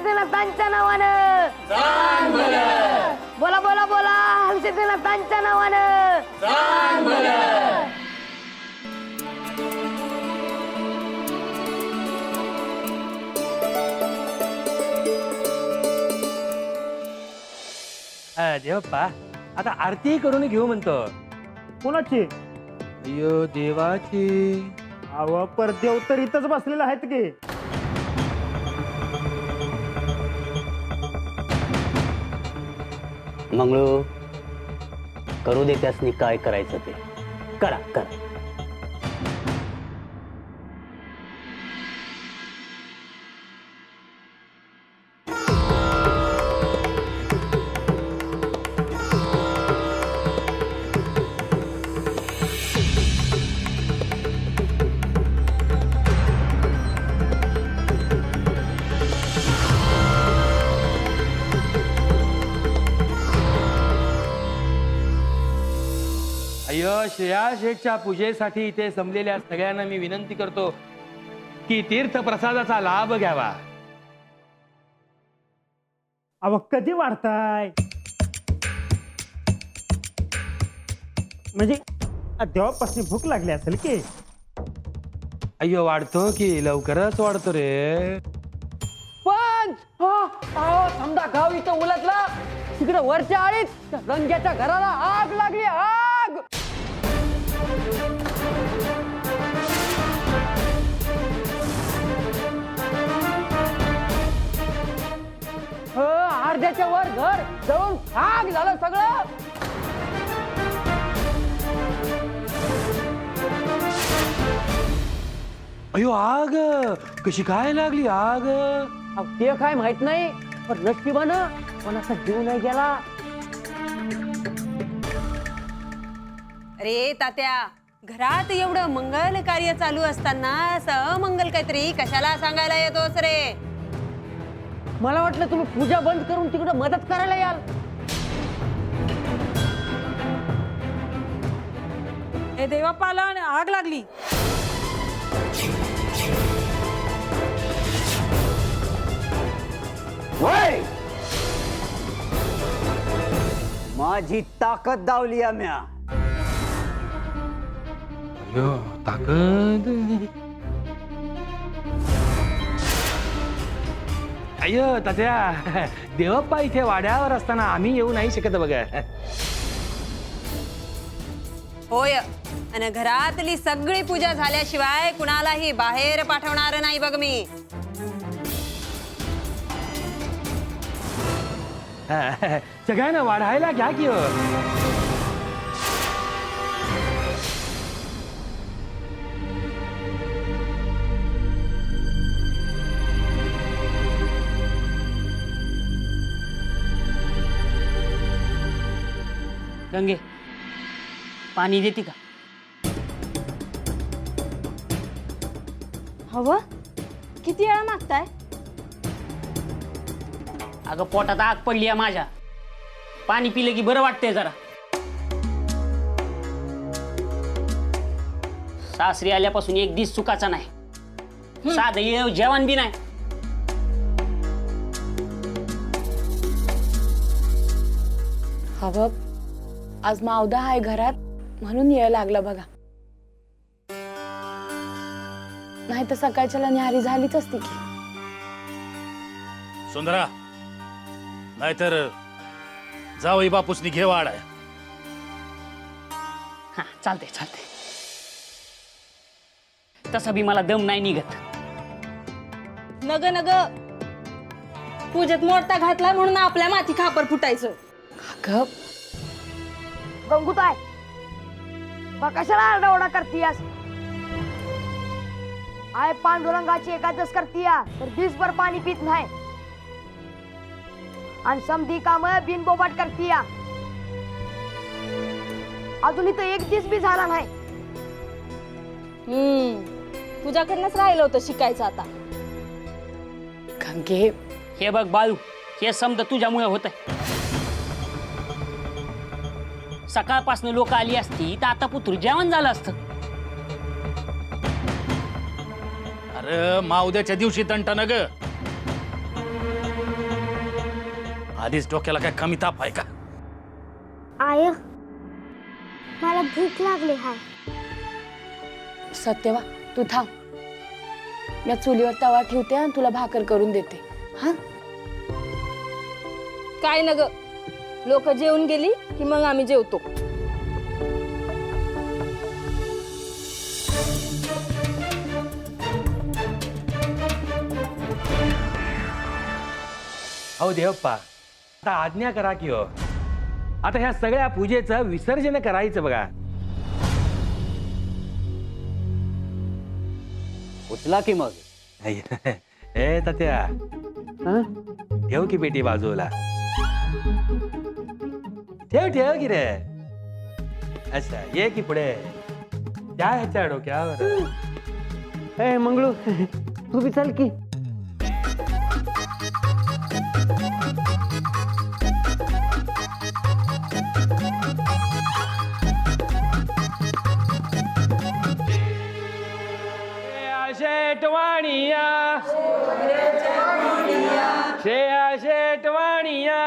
हलसिद्धनाथांच्या नावानं बोला बोला बोला हलसिद्धनाथांच्या नावानं देवप्पा आता आरती करून घेऊ म्हणतो. कोणाची? अयो देवाची. अव परदेव तर इथंच बसलेले आहेत की. मंगळू करू दे त्यासनी काय करायचं ते करा करा. अय्यो श्रेया शेठच्या पूजेसाठी इथे जमलेल्या सगळ्यांना मी विनंती करतो की तीर्थ प्रसादाचा लाभ घ्यावा. अव कधी वाढताय म्हणजे देवापासून भूक लागली असेल की. अय्यो वाढतो की लवकरच वाढतो रे. पण समजा गाव इथं उलटला तिकडे वरच्या आळीत त्या रंग्याच्या घराला आग लागली आग. अर्ध्याच्या वर घर जळून आग झालं सगळं. अयो आग कशी काय लागली आग. अहो, ते काय माहित नाही पण नशिबानं कोणाचा जीव नाही गेला. अरे तात्या घरात एवढं मंगल कार्य चालू असताना असं अमंगल काहीतरी कशाला सांगायला येतोस रे. मला वाटलं तुम्ही पूजा बंद करून तिकडे मदत करायला याल. हे देवापाला आग लागली. माझी ताकद दावली आम्या. अयो ताकद. अय्यो तात्या देवप्पा इथे वाड्यावर असताना आम्ही येऊ नाही शकत बघा. होय आणि घरातली सगळी पूजा झाल्याशिवाय कुणालाही बाहेर पाठवणार नाही बघ मी. सगळ्यांना वाढायला घ्या की. गंगे पाणी देते का? हवं किती वेळा मागताय? अगं पोटात आग पडली आहे माझ्या. पाणी पिलं की बरं वाटतंय जरा. सासरी आल्यापासून एक दिस चुकाचा नाही. साधं जेवण बी नाही. हवं आज मावदा आहे घरात म्हणून यायला लागला बघा. नाही तर सकाळच्याला न्याहारी झालीच असती की. सुंदरा नाहीतर जावई बापूसनी घे वाढ आहे. हा चालते चालते. तसा बी मला दम नाही निघत. नग नग पूजेत मोडता घातला म्हणून आपल्या माथी खापर फुटायचं. अगं गंगूताय बा कशाला आरडाओरडा करतीयास. आय पांडुरंगाची एकादश करतीया तर दिसभर पाणी पित नाही आणि समधी काम बिनबोबाट करतीया. अजून इथं एक दिस बी झाला नाही. तुझ्याकडनंच राहिलं होतं शिकायचं आता. गंगे हे बघ बाळू हे समज तुझ्यामुळे होत. सकाळपासून लोक आली असती तर आता पुत्र जेवण झालं असतं. अरे मावद्याच्या दिवशी तंटा न ग. आधीच डोक्याला काय कमी ताप आहे का? आय मला भूक लागली हाय. सत्यवा तू थांब, मी चुलीवर तवा ठेवते आणि तुला भाकर करून देते. हा काय न ग, लोक जेवून गेली की मग आम्ही जेवतो. अहो देवप्पा, आता आज्ञा करा की हो. आता ह्या सगळ्या पूजेचं विसर्जन करायचं बघा. उचला की मग. ए तात्या, ठेव की पेटी बाजूला. ठेव ठेव की रे. अच्छा ये की पुढे. त्या ह्याच्या डोक्यावर. ए मंगळू, तू बी चल की. शेटवाणिया, श्रेया शेटवाणिया,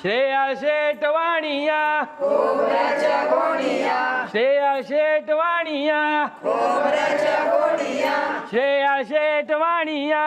श्रेया शेटवाणिया, श्रेया शेटवाणिया, श्रेया शेटवाणिया.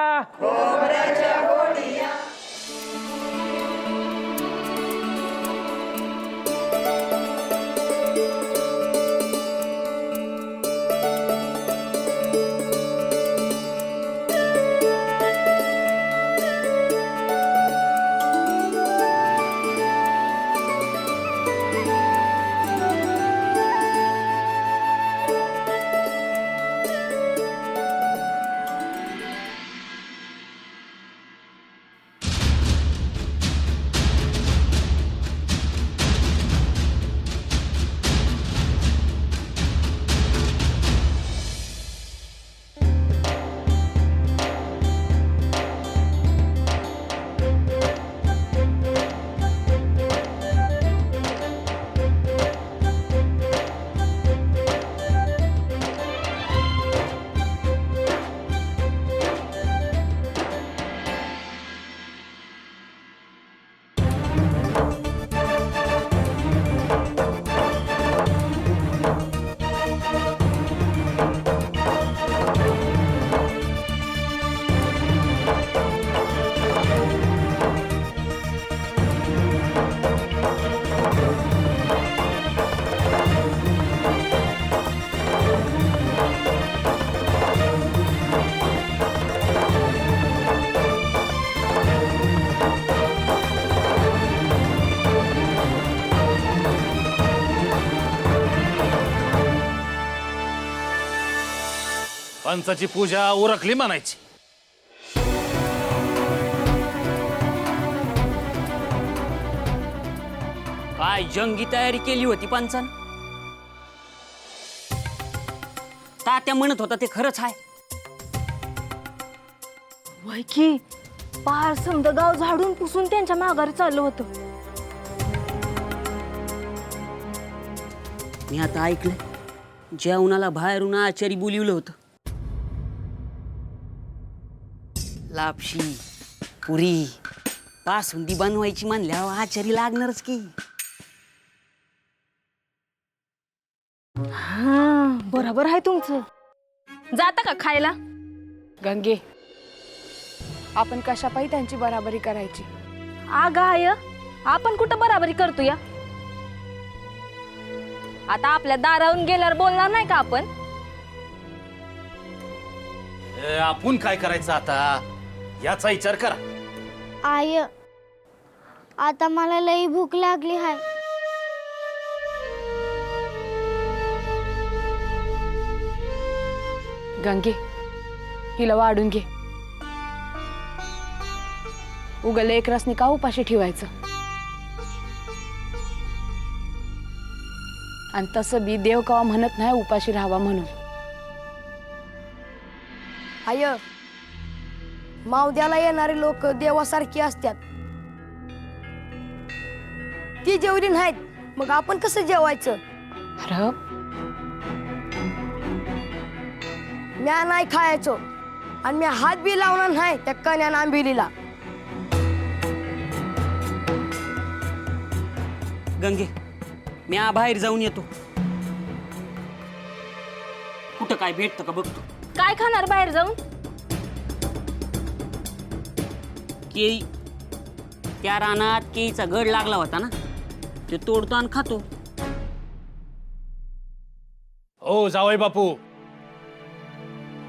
पंचाची पूजा उरकली म्हणायची. काय जंगी तयारी केली होती पंचान. तात्या म्हणत होता ते खरंच आहे. वय की पार समद गाव झाडून पुसून त्यांच्या माघारी चाललं होतं. मी आता ऐकलं जेवणाला बाहेरून आचारी बोलिवलं होतं. लापशी पुरी बासुंदी बनवायची म्हणल्यावर आचारी लागणारच की. हा बरोबर आहे तुमचं. जाता का खायला? गंगे, आपण कशापायी त्यांची बराबरी करायची? आग आय आपण कुठं बराबरी करतो या. आता आपल्या दारावरून गेल्यावर बोलणार नाही का आपण? आपण काय करायचं आता याचा विचार करा. आय आता मला लई भूक लागली हाय. गंगे, हिला वाढून घे. उगल एक रसनी का उपाशी ठेवायचं. आणि तसं बी देव कवा म्हणत नाही उपाशी राहावा म्हणून. आय मावद्याला येणारे लोक देवासारखी असतात. ती जेवली नाहीत मग आपण कसं जेवायचं? अरे म्या नाही खायचो आणि मी हात बी लावणार नाही त्या कन्या आंबिलीला. गंगे मी बाहेर जाऊन येतो. कुठं काय भेटतं का बघतो. काय खाणार बाहेर जाऊन? केळी, त्या रानात केळीचा गड लागला होता ना, ते तोडतो आणि खातो. हो जावई बापू,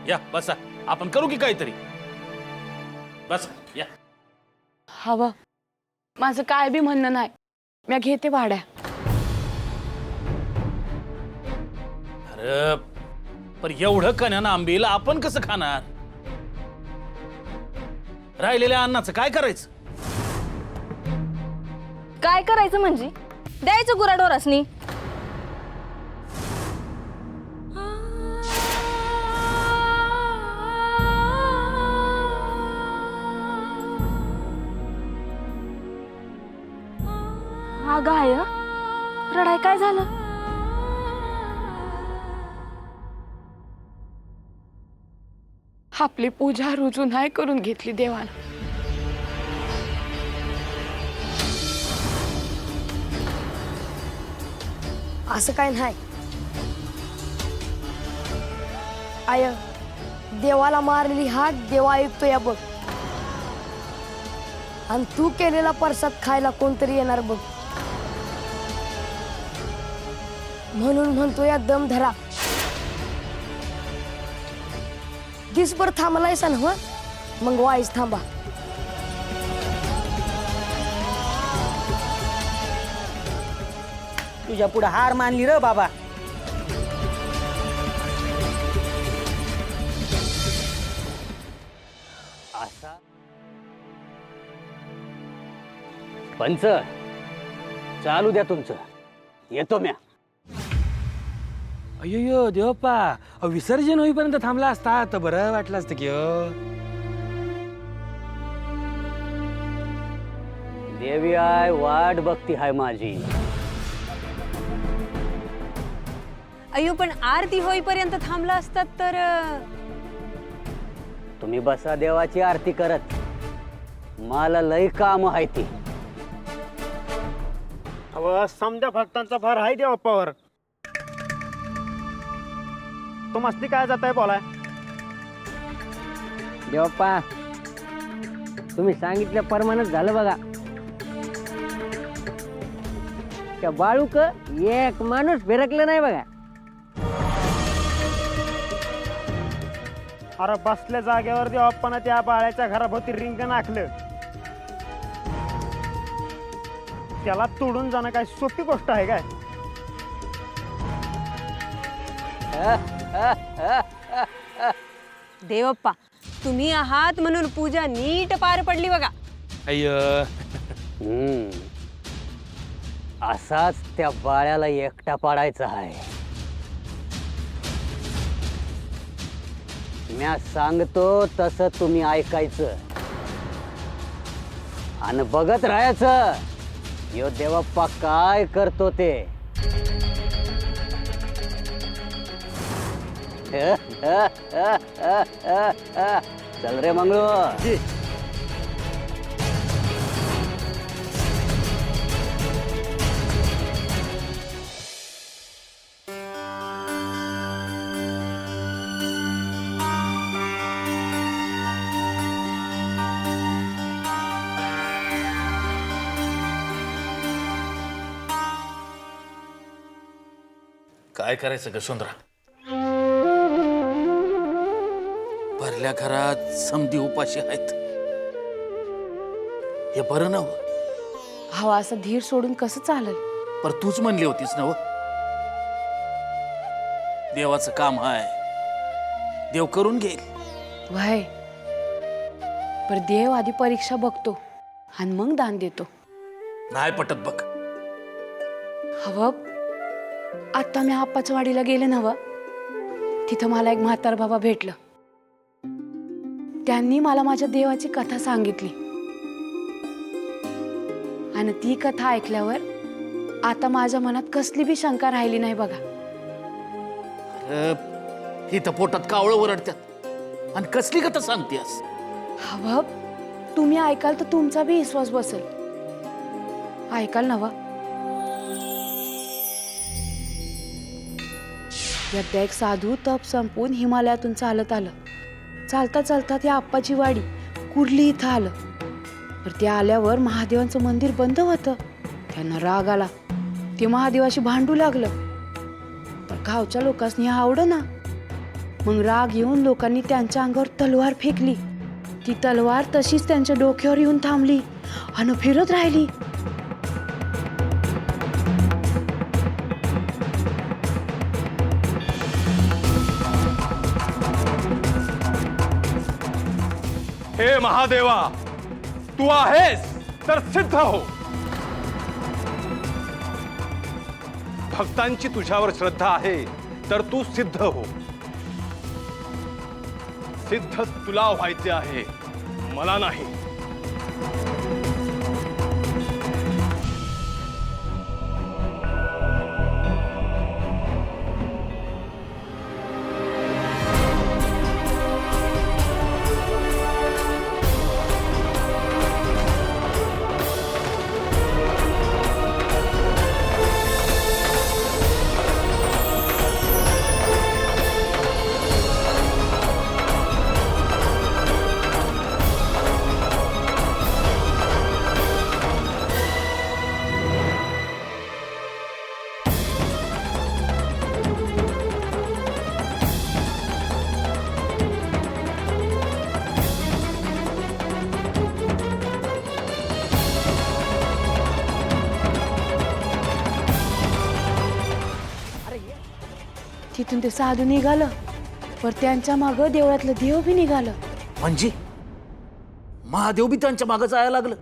या बसा, आपण करू की काहीतरी. बस या. हवं माझं काय बी म्हणणं नाही, मी घेते भाड्या. अरे पण एवढं कण्यानं आंबील आपण कसं खाणार? राहिलेल्या अन्नाचं काय करायचं? काय करायचं म्हणजे द्यायचं गुराढोरासनी. हा गाय रडाय काय झालं? आपली पूजा रुजू नाही करून घेतली देवानं. असं काय नाही. आय देवाला मारलेली हाक देवा ऐकतो या बघ. आणि तू केलेला प्रसाद खायला कोणतरी येणार बघ. म्हणून म्हणतो या दम धरा. दिसभर थांबलायसा ना, मग वाईस थांबा. तुझ्या पुढे हार मानली र बाबा. असा पंच चालू द्या तुमचं, येतो म्या. अय्यो देवप्पा, विसर्जन होईपर्यंत थांबला असता तर बरं वाटलं असतं की. देवी आय वाट बघती हाय माझी. अयो पण आरती होईपर्यंत थांबला असतात तर. तुम्ही बसा देवाची आरती करत, मला लय काम आहे ती. अव समजा भक्तांचा फार आहे देवाप्पावर. तो मस्ती काय जात आहे बोलाय. देवप्पा तुम्ही सांगितल्या प्रमाणच झालं बघा. त्या बाळूक एक माणूस फिरकलं नाही बघा. अरे बसल्या जागेवर देवाप्पानं त्या बाळ्याच्या घराभोवती रिंगण आखलं. त्याला तोडून जाणं काय सोपी गोष्ट आहे काय? देवप्पा तुम्ही आहात म्हणून पूजा नीट पार पडली बघा. अय्य असाच त्या बाळ्याला एकटा पाडायचा आहे. म्या सांगतो तसं तुम्ही ऐकायचं आणि बघत राहायचं यो देवप्पा काय करतो ते. चल रे मंगळू. काय करायचं यशोंधरा? भरल्या घरात समधी उपाशी आहेत. हे बरं नव. हवा असं धीर सोडून कसं चालेल? पर तूच म्हणली होतीस नव, देवाचं काम आहे, देव करून घेईल. वय पर देव आधी परीक्षा बघतो आणि मग दान देतो. नाही पटत बघ. हवं आता मी आप्पाच्या वाडीला गेले नव, तिथं मला एक म्हातार बाबा भेटलं. त्यांनी मला माझ्या देवाची कथा सांगितली आणि ती कथा ऐकल्यावर आता माझ्या मनात कसली बी शंका राहिली नाही बघा. इथं पोटात कावळं ओरडतात आणि कसली कथा सांगतेस? हवं तुम्ही ऐकाल तर तुमचा बी विश्वास बसेल. ऐकाल नवा? एकदा एक साधू तप संपवून हिमालयातून चालत आलं. चालता चालता त्या आप्पाची वाडी कुर्ली इथं आलं. तर ते आल्यावर महादेवांचं मंदिर बंद होतं. त्यांना राग आला. ते महादेवाशी भांडू लागलं. पण गावच्या लोकांनी आवडना. मग राग येऊन लोकांनी त्यांच्या अंगावर तलवार फेकली. ती तलवार तशीच त्यांच्या डोक्यावर येऊन थांबली आणि फिरत राहिली. हे महादेवा, तू आहेस तर सिद्ध हो. भक्तांची तुझ्यावर श्रद्धा आहे तर तू सिद्ध हो. सिद्ध तुला व्हायचे आहे, मला नाही. तिथून ते साधू निघालं. पर त्यांच्या मागं देवळातलं देव बी निघालं. म्हणजे महादेव बी त्यांच्या मागं जायला लागलं.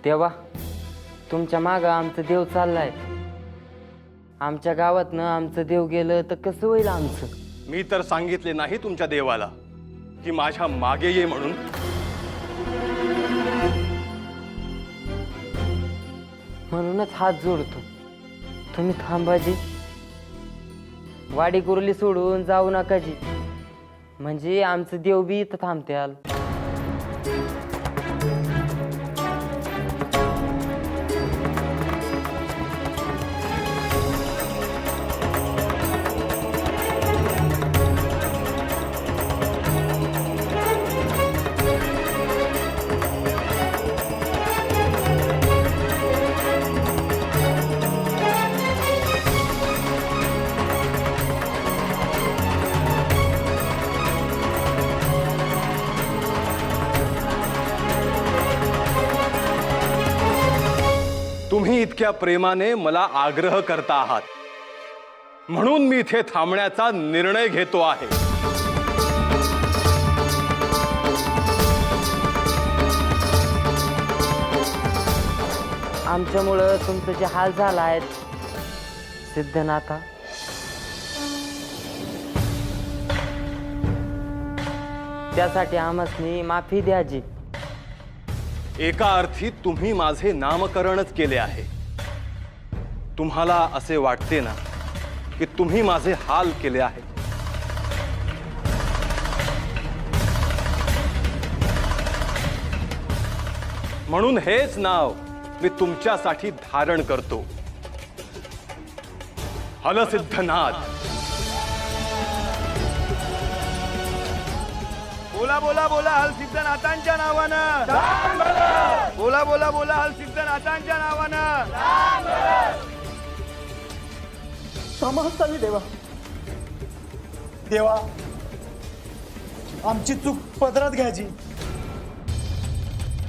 देवा, तुमच्या मागं आमचं देव चाललाय. आमच्या गावातनं आमचं देव गेलं तर कसं होईल आमचं? मी तर सांगितले नाही तुमच्या देवाला की माझ्या मागे ये म्हणून. म्हणूनच हात जोडतो. तुम्ही थांबाजी. वाडी कुर्ली सोडून जाऊ नका जी. म्हणजे आमचं देव बी इथं थांबत्याल. तुम्ही इतक्या प्रेमाने मला आग्रह करता आहात म्हणून मी इथे थांबण्याचा निर्णय घेतो आहे. आमच्यामुळं तुमचं जे हाल झाला आहेत सिद्धनाथा, त्यासाठी आम्हासनी माफी द्याजी. एका अर्थी तुम्ही माझे नामकरणच केले आहे. तुम्हाला असे वाटते ना की तुम्ही माझे हाल केले आहेत. म्हणून हेच नाव मी तुमच्यासाठी धारण करतो, हलसिद्धनाथ. बोला बोला बोला हलसिद्धनाथांच्या नावानं. बोला बोला बोला हलसिद्धनाथांच्या नावानं. समाजताली देवा. देवा, आमची चूक पदरात घ्यायची.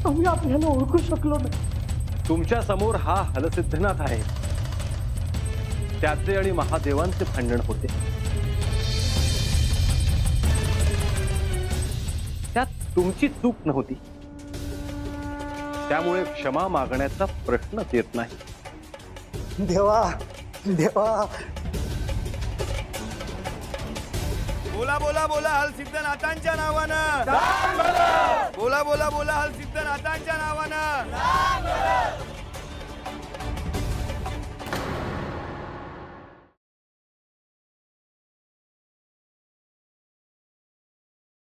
आम्ही आपल्याला ओळखू शकलो नाही. तुमच्या समोर हा हलसिद्धनाथ आहे. त्याचे आणि महादेवांचे भांडण होते. त्यात तुमची चूक नव्हती. त्यामुळे क्षमा मागण्याचा प्रश्नच येत नाही. देवा देवा. बोला बोला बोला हलसिद्धनाथांच्या नावानं बोला बोला बोला हलसिद्धनाथांच्या नावानं